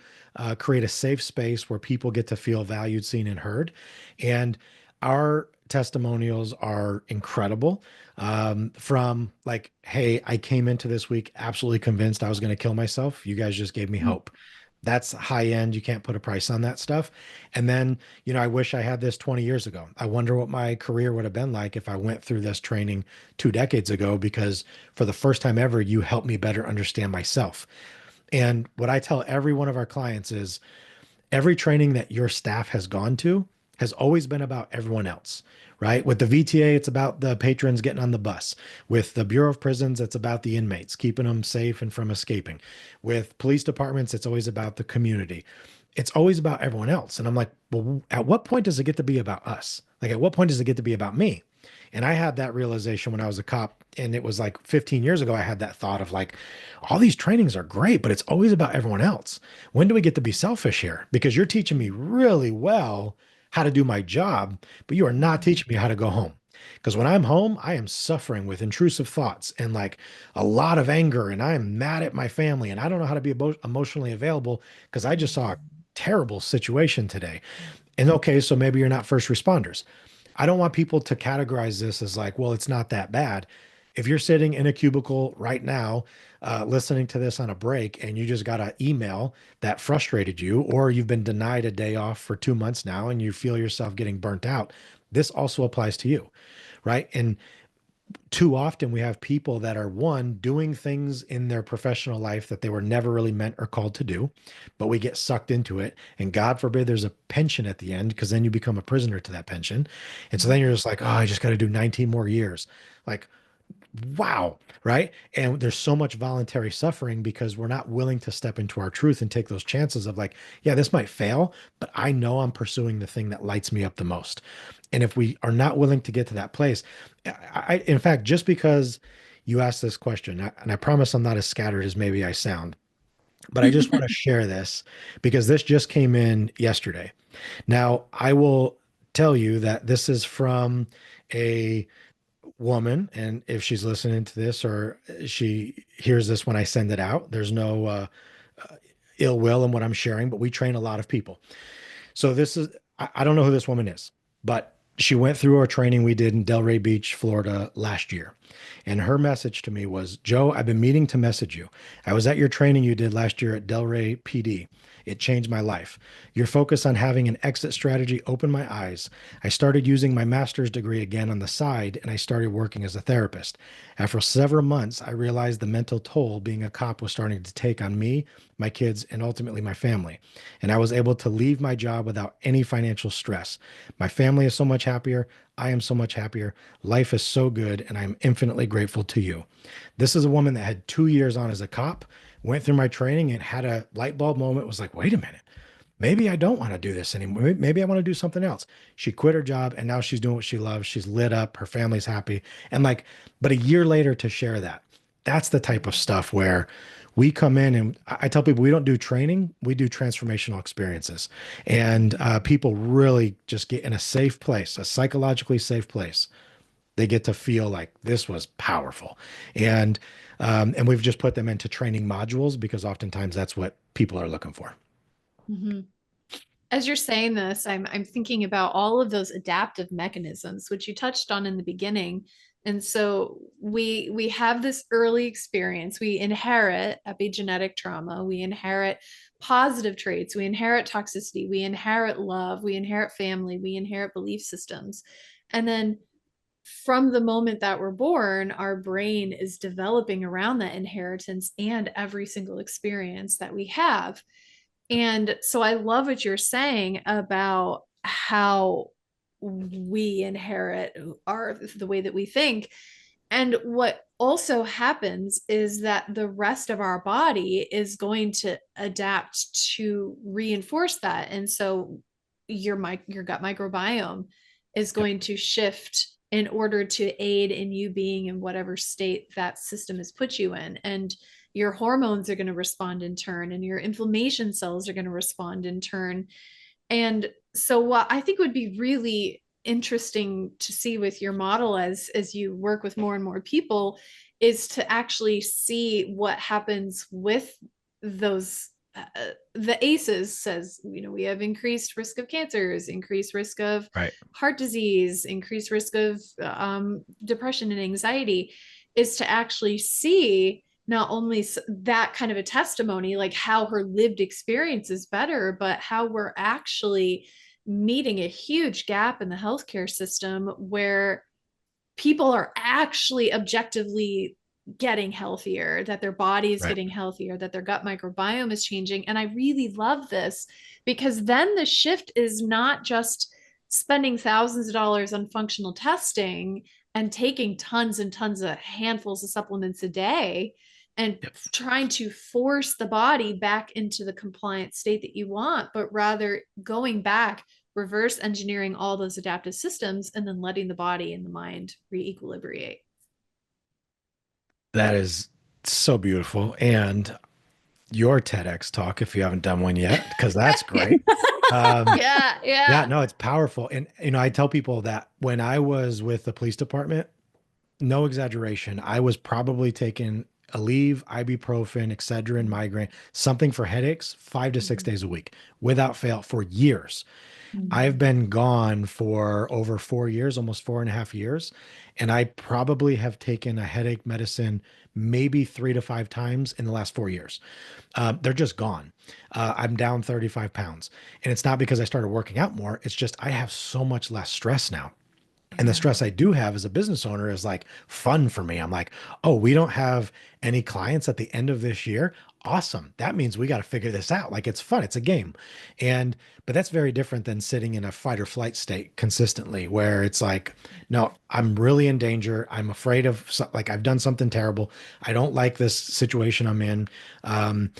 create a safe space where people get to feel valued, seen, and heard? And our testimonials are incredible. From like, hey, I came into this week absolutely convinced I was going to kill myself. You guys just gave me hope. That's high end. You can't put a price on that stuff. And then, I wish I had this 20 years ago. I wonder what my career would have been like if I went through this training 2 decades ago, because for the first time ever, you helped me better understand myself. And what I tell every one of our clients is every training that your staff has gone to has always been about everyone else, right? With the VTA, it's about the patrons getting on the bus. With the Bureau of Prisons, it's about the inmates, keeping them safe and from escaping. With police departments, it's always about the community. It's always about everyone else. And I'm like, well, at what point does it get to be about us? Like, at what point does it get to be about me? And I had that realization when I was a cop. And it was like 15 years ago, I had that thought of like, all these trainings are great, but it's always about everyone else. When do we get to be selfish here? Because you're teaching me really well how to do my job, but you are not teaching me how to go home. Because when I'm home, I am suffering with intrusive thoughts and like a lot of anger, and I am mad at my family, and I don't know how to be emotionally available because I just saw a terrible situation today. And okay, so maybe you're not first responders. I don't want people to categorize this as like, well, it's not that bad. If you're sitting in a cubicle right now, listening to this on a break, and you just got an email that frustrated you, or you've been denied a day off for 2 months now and you feel yourself getting burnt out, this also applies to you, right? And too often we have people that are one doing things in their professional life that they were never really meant or called to do, but we get sucked into it. And God forbid there's a pension at the end, because then you become a prisoner to that pension. And so then you're just like, oh, I just got to do 19 more years. Like, wow, right? And there's so much voluntary suffering because we're not willing to step into our truth and take those chances of like, yeah, this might fail, but I know I'm pursuing the thing that lights me up the most. And if we are not willing to get to that place, in fact, just because you asked this question, and I promise I'm not as scattered as maybe I sound, but I just want to share this because this just came in yesterday. Now, I will tell you that this is from a woman, and if she's listening to this or she hears this when I send it out, there's no ill will in what I'm sharing, but we train a lot of people. So this is, I don't know who this woman is, but she went through our training we did in Delray Beach, Florida last year. And her message to me was, Joe, I've been meaning to message you. I was at your training you did last year at Delray PD. It changed my life. Your focus on having an exit strategy opened my eyes. I started using my master's degree again on the side, and I started working as a therapist. After several months, I realized the mental toll being a cop was starting to take on me, my kids, and ultimately my family. And I was able to leave my job without any financial stress. My family is so much happier. I am so much happier. Life is so good, and I am infinitely grateful to you. This is a woman that had 2 years on as a cop, went through my training, and had a light bulb moment, was like, wait a minute. Maybe I don't want to do this anymore. Maybe I want to do something else. She quit her job and now she's doing what she loves. She's lit up. Her family's happy. And like, but a year later to share that, that's the type of stuff where we come in, and I tell people we don't do training, we do transformational experiences. And people really just get in a safe place, a psychologically safe place. They get to feel like this was powerful. And we've just put them into training modules because oftentimes that's what people are looking for. Mhm. As you're saying this, I'm thinking about all of those adaptive mechanisms, which you touched on in the beginning. And so we have this early experience. We inherit epigenetic trauma. We inherit positive traits. We inherit toxicity. We inherit love. We inherit family. We inherit belief systems. And then from the moment that we're born, our brain is developing around that inheritance and every single experience that we have. And so I love what you're saying about how we inherit our the way that we think. And what also happens is that the rest of our body is going to adapt to reinforce that. And so your gut microbiome is Yep. going to shift in order to aid in you being in whatever state that system has put you in. And your hormones are going to respond in turn, and your inflammation cells are going to respond in turn. And so what I think would be really interesting to see with your model as you work with more and more people is to actually see what happens with those the ACEs says, we have increased risk of cancers, increased risk of Right. heart disease, increased risk of depression and anxiety, is to actually see not only that kind of a testimony, like how her lived experience is better, but how we're actually meeting a huge gap in the healthcare system where people are actually objectively getting healthier, that their body is Right. getting healthier, that their gut microbiome is changing. And I really love this because then the shift is not just spending thousands of dollars on functional testing and taking tons and tons of handfuls of supplements a day and Yep. trying to force the body back into the compliant state that you want, but rather going back, reverse engineering all those adaptive systems, and then letting the body and the mind re-equilibrate. That is so beautiful. And your TEDx talk, if you haven't done one yet, because that's great. Um, Yeah, yeah, yeah. no, it's powerful. And, I tell people that when I was with the police department, no exaggeration, I was probably taking Aleve, ibuprofen, Excedrin, migraine, something for headaches, 5 to 6 days a week without fail for years. I've Mhm. been gone for over 4 years, almost 4.5 years, and I probably have taken a headache medicine maybe 3 to 5 times in the last 4 years. They're just gone. I'm down 35 pounds. And it's not because I started working out more. It's just I have so much less stress now. And the Yeah. stress I do have as a business owner is like fun for me. I'm like, oh, we don't have any clients at the end of this year. Awesome. That means we got to figure this out. Like it's fun. It's a game. But that's very different than sitting in a fight or flight state consistently, where it's like, no, I'm really in danger. I'm afraid of, like, I've done something terrible. I don't like this situation I'm in. Um,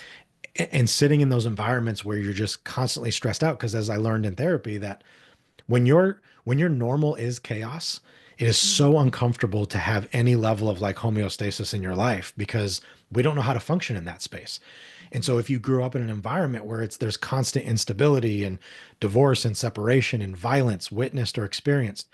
and sitting in those environments where you're just constantly stressed out. Because as I learned in therapy, that when your normal is chaos, it is so uncomfortable to have any level of like homeostasis in your life because we don't know how to function in that space. And so if you grew up in an environment where there's constant instability and divorce and separation and violence witnessed or experienced,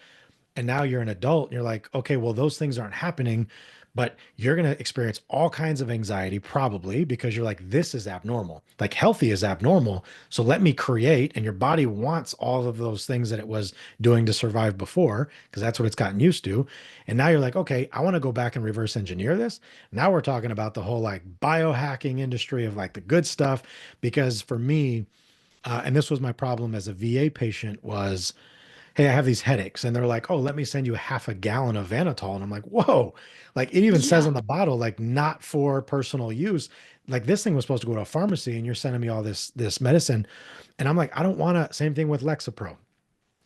and now you're an adult and you're like, okay, well, those things aren't happening, but you're going to experience all kinds of anxiety probably because you're like, this is abnormal. Like healthy is abnormal. So let me create. And your body wants all of those things that it was doing to survive before, because that's what it's gotten used to. And now you're like, okay, I want to go back and reverse engineer this. Now we're talking about the whole like biohacking industry of like the good stuff. Because for me, and this was my problem as a VA patient, was, hey, I have these headaches. And they're like, oh, let me send you half a gallon of Vanatol. And I'm like, whoa, like it even says Yeah. on the bottle, like not for personal use. Like this thing was supposed to go to a pharmacy and you're sending me all this medicine. And I'm like, I don't want to, same thing with Lexapro.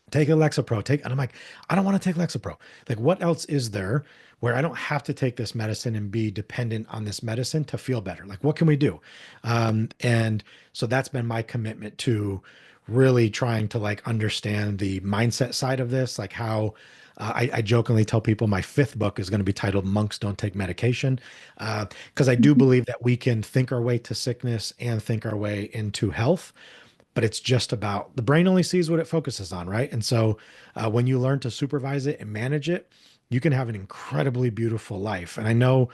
Take a Lexapro, and I'm like, I don't want to take Lexapro. Like, what else is there where I don't have to take this medicine and be dependent on this medicine to feel better? Like, what can we do? And so that's been my commitment to really trying to like understand the mindset side of this, like how I jokingly tell people my fifth book is going to be titled Monks Don't Take Medication, because I do believe that we can think our way to sickness and think our way into health, but it's just about the brain only sees what it focuses on, right? And so when you learn to supervise it and manage it, you can have an incredibly beautiful life. And I know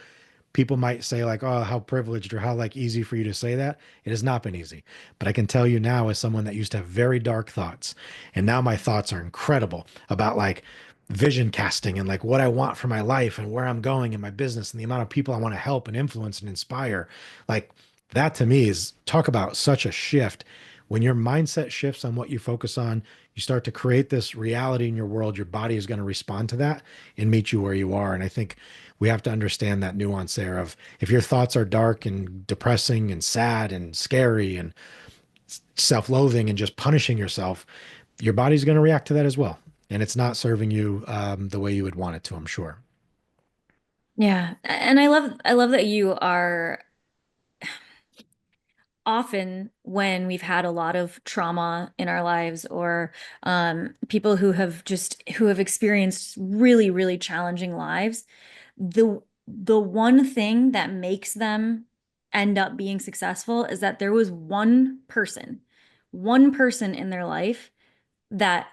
people might say like, oh, how privileged or how like easy for you to say that. It has not been easy. But I can tell you now, as someone that used to have very dark thoughts, and now my thoughts are incredible about like vision casting and like what I want for my life and where I'm going in my business and the amount of people I want to help and influence and inspire. Like that to me is talk about such a shift. When your mindset shifts on what you focus on, you start to create this reality in your world. Your body is going to respond to that and meet you where you are. And I think we have to understand that nuance there of if your thoughts are dark and depressing and sad and scary and self-loathing and just punishing yourself, your body's going to react to that as well. And it's not serving you the way you would want it to, I'm sure. Yeah. And I love that you are often when we've had a lot of trauma in our lives or people who have experienced really, really challenging lives, the one thing that makes them end up being successful is that there was one person in their life that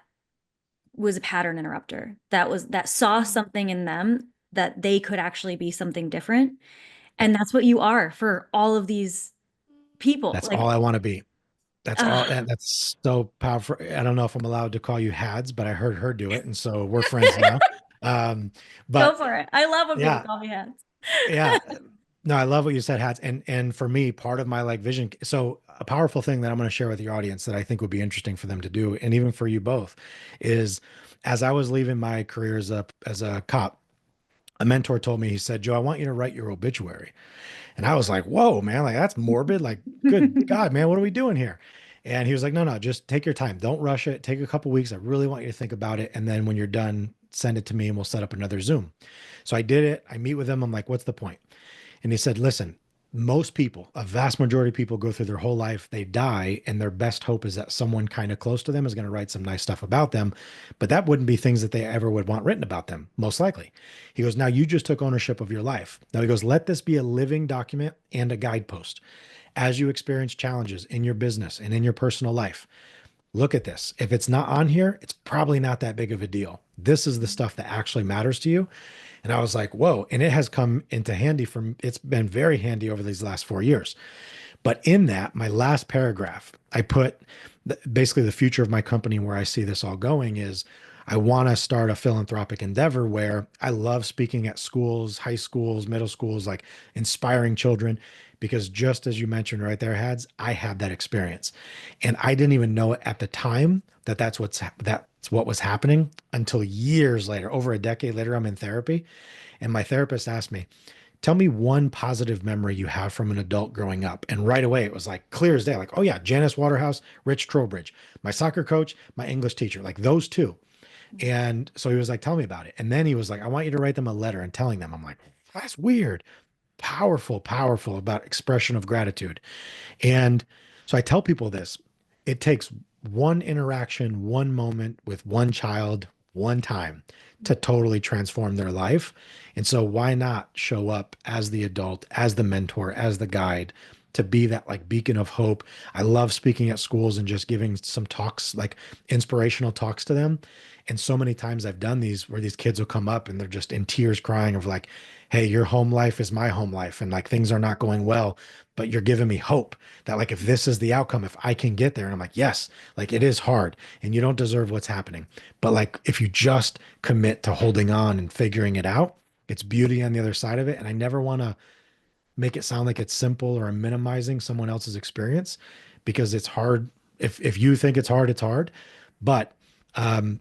was a pattern interrupter, that saw something in them that they could actually be something different. Yep. And that's what you are for all of these people. That's all Like, I want to be. That's all. ah, And that's so powerful. I don't know if I'm allowed to call you Hads, but I heard her do it. And so we're friends now. Um, go but for it. I love when people yeah, call me hands. yeah. No, I love what you said, Hats. And for me, part of my like vision. So a powerful thing that I'm going to share with your audience that I think would be interesting for them to do, and even for you both, is as I was leaving my career as a cop, a mentor told me, he said, Joe, I want you to write your obituary. And I was like, whoa, man, like that's morbid. Like, good God, man, what are we doing here? And he was like, no, no, just take your time. Don't rush it. Take a couple weeks. I really want you to think about it. And then when you're done, send it to me and we'll set up another Zoom. So I did it. I meet with him. I'm like, what's the point? And he said, listen, most people, a vast majority of people go through their whole life, they die, and their best hope is that someone kind of close to them is going to write some nice stuff about them. But that wouldn't be things that they ever would want written about them, most likely. He goes, now you just took ownership of your life. Now he goes, let this be a living document and a guidepost. As you experience challenges in your business and in your personal life, look at this. If it's not on here, it's probably not that big of a deal. This is the stuff that actually matters to you. And I was like, whoa. And it has come into handy it's been very handy over these last 4 years. But in that, my last paragraph, I put basically the future of my company where I see this all going is I want to start a philanthropic endeavor where I love speaking at schools, high schools, middle schools, like inspiring children. Because just as you mentioned right there, Hads, I had that experience. And I didn't even know it at the time that that's what was happening until years later, over a decade later, I'm in therapy. And my therapist asked me, tell me one positive memory you have from an adult growing up. And right away, it was like clear as day, like, oh yeah, Janice Waterhouse, Rich Trowbridge, my soccer coach, my English teacher, like those two. And so he was like, tell me about it. And then he was like, I want you to write them a letter and telling them. I'm like, that's weird. Powerful, powerful about expression of gratitude. And so I tell people this, it takes one interaction, one moment with one child, one time to totally transform their life. And so why not show up as the adult, as the mentor, as the guide to be that like beacon of hope. I love speaking at schools and just giving some talks, like inspirational talks to them. And so many times I've done these where these kids will come up and they're just in tears crying of like, hey, your home life is my home life. And like things are not going well, but you're giving me hope that like if this is the outcome, if I can get there. And I'm like, yes, like it is hard and you don't deserve what's happening. But like if you just commit to holding on and figuring it out, it's beauty on the other side of it. And I never want to make it sound like it's simple or I'm minimizing someone else's experience because it's hard. If you think it's hard, it's hard. But um,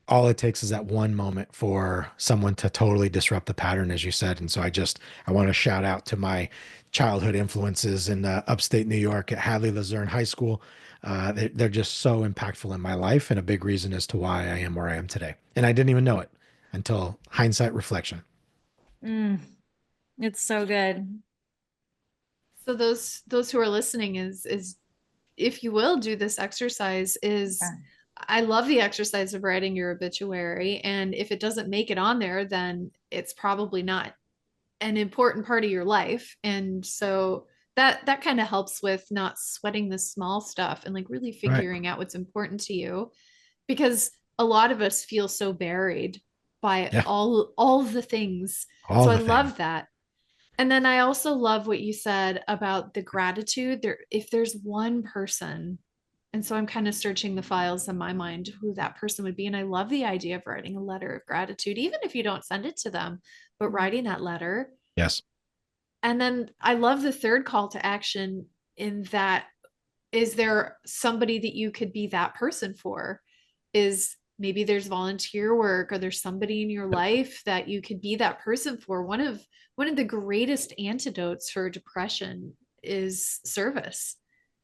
all it takes is that one moment for someone to totally disrupt the pattern, as you said. And so I want to shout out to my childhood influences in upstate New York at Hadley Luzerne High School. They're just so impactful in my life and a big reason as to why I am where I am today. And I didn't even know it until hindsight reflection. Mm, it's so good. So those who are listening is if you will do this exercise is Yeah. I love the exercise of writing your obituary. And if it doesn't make it on there, then it's probably not an important part of your life. And so that kind of helps with not sweating the small stuff and like really Right. figuring out what's important to you because a lot of us feel so buried by Yeah. all the things. All So I the things. love that. And then I also love what you said about the gratitude there. If there's one person, and so I'm kind of searching the files in my mind who that person would be. And I love the idea of writing a letter of gratitude, even if you don't send it to them, but writing that letter. Yes. And then I love the third call to action in that is there somebody that you could be that person for? Is maybe there's volunteer work or there's somebody in your life that you could be that person for. One of the greatest antidotes for depression is service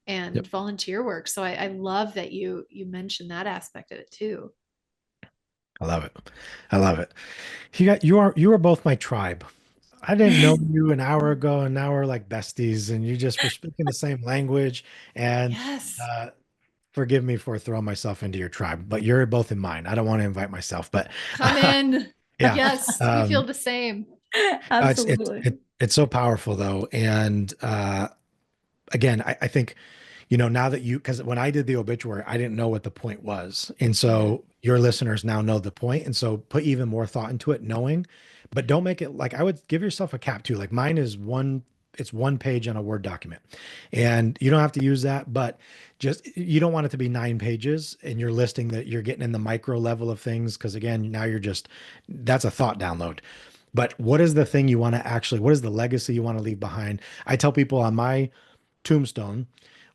and Yep. volunteer work. So I love that you mentioned that aspect of it too. I love it. I love it. You are both my tribe. I didn't know you an hour ago, and now we're like besties, and you just were speaking the same language. And Yes. uh, forgive me for throwing myself into your tribe, but you're both in mine. I don't want to invite myself, but Come in. yeah, Yes, we feel um, the same. Absolutely. it's so powerful though, and again, I think, now that because when I did the obituary, I didn't know what the point was. And Mhm. so your listeners now know the point. And so put even more thought into it, knowing, but don't make it like I would give yourself a cap too. Like mine is it's one page on a Word document. And you don't have to use that, but just you don't want it to be 9 pages and you're listing that you're getting in the micro level of things. Cause again, now that's a thought download. But what is the thing you want to actually, what is the legacy you want to leave behind? I tell people on my tombstone,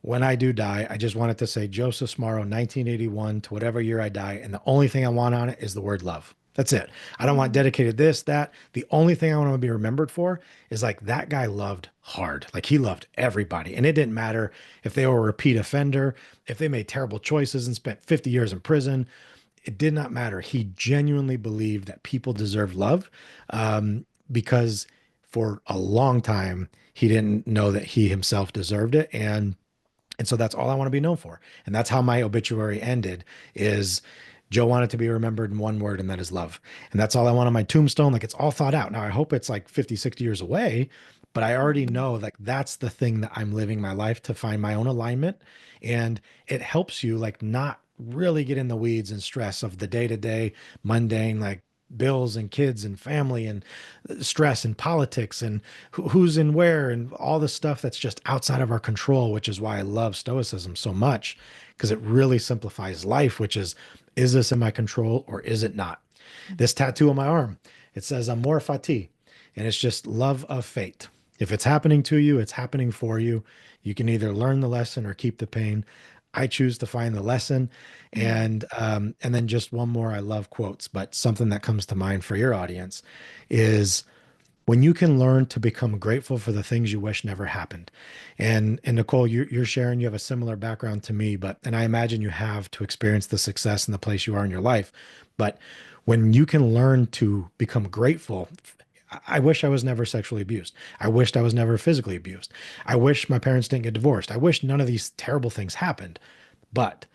when I do die, I just want it to say Joseph Smarro, 1981 to whatever year I die. And the only thing I want on it is the word love. That's it. I don't want Mm. dedicated this, that. The only thing I want to be remembered for is like that guy loved hard. Like he loved everybody. And it didn't matter if they were a repeat offender, if they made terrible choices and spent 50 years in prison. It did not matter. He genuinely believed that people deserve love, because for a long time, he didn't know that he himself deserved it. And so that's all I want to be known for. And that's how my obituary ended is Joe wanted to be remembered in one word, and that is love. And that's all I want on my tombstone. Like it's all thought out. Now I hope it's like 50, 60 years away, but I already Mhm. know like that's the thing that I'm living my life to find my own alignment. And it helps you like not really get in the weeds and stress of the day-to-day mundane, like bills and kids and family and stress and politics and who's in where and all the stuff that's just outside of our control, which is why I love Stoicism so much, because it really simplifies life, which is this in my control or is it not? This tattoo on my arm, it says Amor Fati, and it's just love of fate. If it's happening to you, it's happening for you. You can either learn the lesson or keep the pain. I choose to find the lesson. Mm. And then just one more, I love quotes, but something that comes to mind for your audience is when you can learn to become grateful for the things you wish never happened. And Nicole, you're sharing you have a similar background to me, but and I imagine you have to experience the success and the place you are in your life. But when you can learn to become grateful, I wish I was never sexually abused. I wished I was never physically abused. I wish my parents didn't get divorced. I wish none of these terrible things happened. But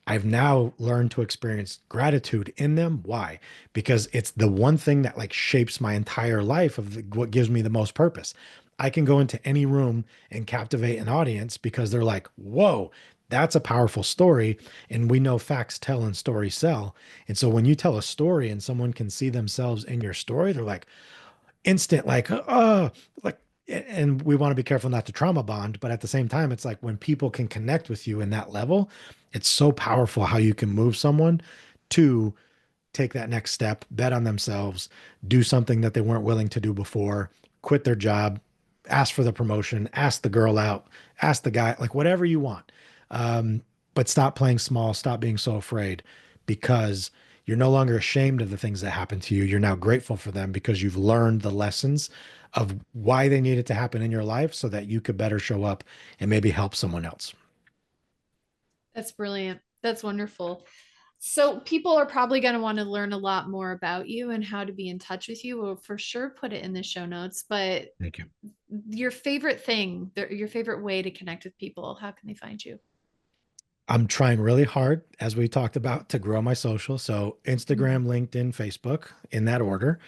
I've now learned to experience gratitude in them. Why? Because it's the one thing that like shapes my entire life of what gives me the most purpose. I can go into any room and captivate an audience because they're like, whoa, that's a powerful story. And we know facts tell and stories sell. And so when you tell a story and someone can see themselves in your story, they're like, instant like like, and we want to be careful not to trauma bond, but at the same time it's like when people can connect with you in that level, it's so powerful how you can move someone to take that next step, bet on themselves, do something that they weren't willing to do before, quit their job, ask for the promotion, ask the girl out, ask the guy, like whatever you want. But stop playing small, stop being so afraid, because you're no longer ashamed of the things that happen to you. You're now grateful for them because you've learned the lessons of why they needed to happen in your life so that you could better show up and maybe help someone else. That's brilliant. That's wonderful. So people are probably going to want to learn a lot more about you and how to be in touch with you. We'll for sure put it in the show notes, but Thank you. your favorite thing, your favorite way to connect with people, how can they find you? I'm trying really hard, as we talked about, to grow my social. So Mhm. Instagram, LinkedIn, Facebook in that order.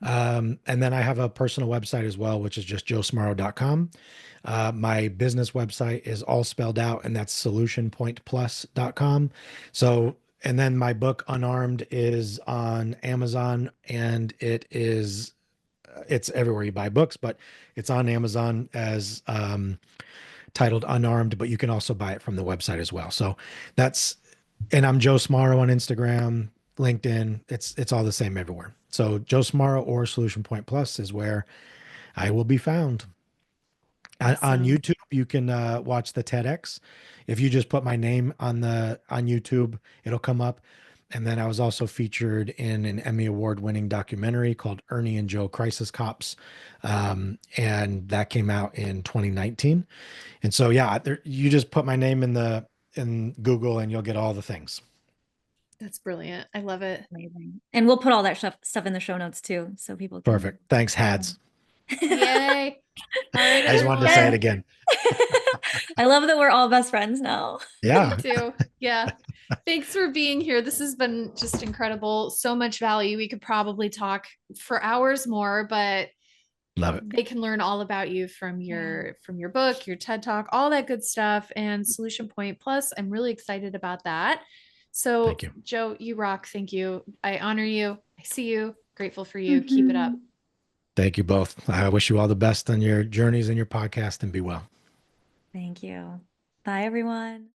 And then I have a personal website as well, which is just joesmarro.com. My business website is all spelled out, and that's solutionpointplus.com. So, and then my book, Unarmed, is on Amazon, and it's everywhere you buy books, but it's on Amazon as titled Unarmed, but you can also buy it from the website as well. So that's, and I'm Joe Smarro on Instagram, LinkedIn. It's all the same everywhere. So Joe Smarro or Solution Point Plus is where I will be found. On Awesome. YouTube, you can watch the TEDx. If you just put my name on YouTube, it'll come up. And then I was also featured in an Emmy Award winning documentary called Ernie and Joe Crisis Cops. And that came out in 2019. And so, yeah, you just put my name in Google and you'll get all the things. That's brilliant. I love it. Amazing. And we'll put all that stuff in the show notes too, so people can. Perfect. Thanks, Hads. Yay. All right, I just wanted to say it everyone. again. I love that we're all best friends now. Me Yeah. too. Yeah. Thanks for being here. This has been just incredible. So much value. We could probably talk for hours more, but Love it. they can learn all about you from your book, your TED Talk, all that good stuff, and Solution Point Plus. I'm really excited about that. So, Thank you. Joe, you rock. Thank you. I honor you. I see you. Grateful for you. Keep it up. Thank you both. I wish you all the best on your journeys and your podcast, and be well. Thank you. Bye, everyone.